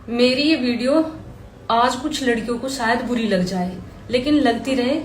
मेरी ये वीडियो आज कुछ लड़कियों को शायद बुरी लग जाए, लेकिन लगती रहे,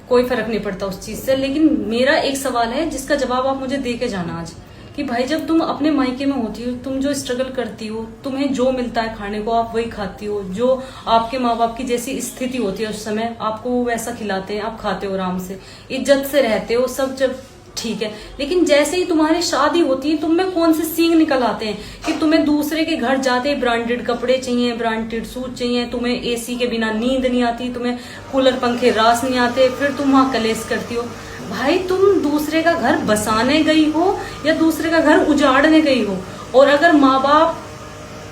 कोई फर्क नहीं पड़ता उस चीज से। लेकिन मेरा एक सवाल है जिसका जवाब आप मुझे दे के जाना आज, कि भाई जब तुम अपने मायके में होती हो, तुम जो स्ट्रगल करती हो, तुम्हें जो मिलता है खाने को आप वही खाती हो, जो आपके माँ बाप की जैसी स्थिति होती है उस समय आपको वो वैसा खिलाते हैं, आप खाते हो आराम से, इज्जत से रहते हो, सब जब ठीक है। लेकिन जैसे ही तुम्हारी शादी होती है, तुम में कौन से सींग निकल आते हैं कि तुम्हें दूसरे के घर जाते ही ब्रांडेड कपड़े चाहिए, ब्रांडेड सूट चाहिए, तुम्हें एसी के बिना नींद नहीं आती, तुम्हें कूलर पंखे रास नहीं आते, फिर तुम वहां कलेश करती हो। भाई तुम दूसरे का घर बसाने गई हो या दूसरे का घर उजाड़ने गई हो, और अगर माँ बाप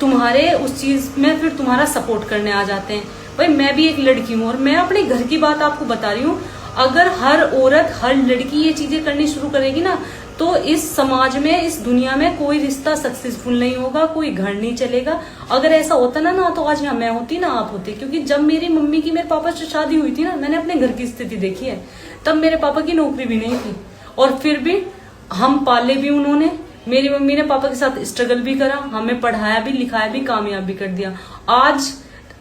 तुम्हारे उस चीज में फिर तुम्हारा सपोर्ट करने आ जाते हैं। भाई मैं भी एक लड़की हूँ और मैं अपने घर की बात आपको बता रही हूँ। अगर हर औरत, हर लड़की ये चीजें करनी शुरू करेगी ना, तो इस समाज में, इस दुनिया में कोई रिश्ता सक्सेसफुल नहीं होगा, कोई घर नहीं चलेगा। अगर ऐसा होता ना तो आज यहाँ मैं होती ना आप होते। क्योंकि जब मेरी मम्मी की मेरे पापा से शादी हुई थी ना, मैंने अपने घर की स्थिति देखी है। तब मेरे पापा की नौकरी भी नहीं थी और फिर भी हम पाले भी उन्होंने। मेरी मम्मी ने पापा के साथ स्ट्रगल भी करा, हमें पढ़ाया भी, लिखाया भी, कामयाब भी कर दिया। आज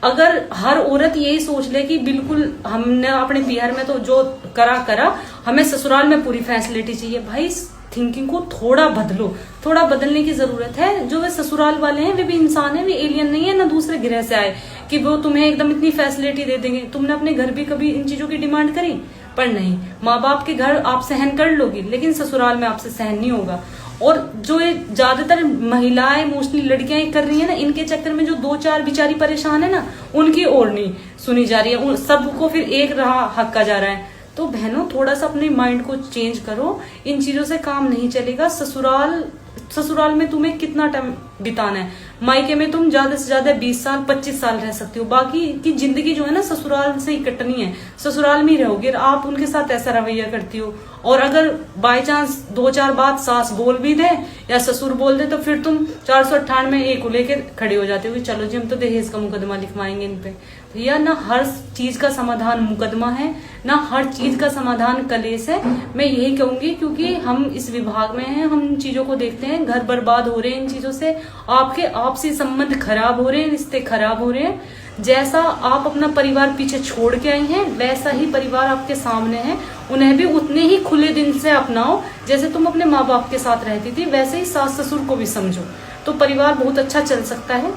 अगर हर औरत यही सोच ले कि बिल्कुल हमने अपने बिहार में तो जो करा, हमें ससुराल में पूरी फैसिलिटी चाहिए, भाई थिंकिंग को थोड़ा बदलो, थोड़ा बदलने की जरूरत है। जो वे ससुराल वाले हैं वे भी इंसान है, वे एलियन नहीं है, ना दूसरे ग्रह से आए कि वो तुम्हें एकदम इतनी फैसिलिटी दे देंगे। तुमने अपने घर भी कभी इन चीजों की डिमांड करी? पर नहीं। माँ बाप के घर आप सहन कर लोगी, लेकिन ससुराल में आपसे सहन नहीं होगा। और जो ये ज्यादातर महिलाएं, मोस्टली लड़कियां कर रही है ना, इनके चक्कर में जो दो चार बेचारी परेशान है ना, उनकी और नहीं सुनी जा रही है, सबको फिर एक राह हक्का जा रहा है। तो बहनों थोड़ा सा अपने माइंड को चेंज करो, इन चीजों से काम नहीं चलेगा। ससुराल में तुम्हें कितना टाइम बिताना है, मायके में तुम ज्यादा से ज्यादा 20 साल 25 साल रह सकती हो, बाकी की जिंदगी जो है ना ससुराल से ही कटनी है, ससुराल में ही रहोगे। आप उनके साथ ऐसा रवैया करती हो, और अगर बाय चांस दो चार बात सास बोल भी दे या ससुर बोल दे, तो फिर तुम 498 एक को लेकर खड़े हो जाते हो कि चलो जी हम तो दहेज का मुकदमा लिखवाएंगे इन पे। भैया ना हर चीज का समाधान मुकदमा है, ना हर चीज का समाधान कलेश है। मैं यही कहूंगी, क्योंकि हम इस विभाग में हैं, हम इन चीजों को देखते हैं, घर बर्बाद हो रहे हैं इन चीजों से, आपसी संबंध खराब हो रहे हैं, रिश्ते खराब हो रहे हैं। जैसा आप अपना परिवार पीछे छोड़ के आई हैं, वैसा ही परिवार आपके सामने है, उन्हें भी उतने ही खुले दिल से अपनाओ जैसे तुम अपने माँ बाप के साथ रहती थी, वैसे ही सास ससुर को भी समझो, तो परिवार बहुत अच्छा चल सकता है।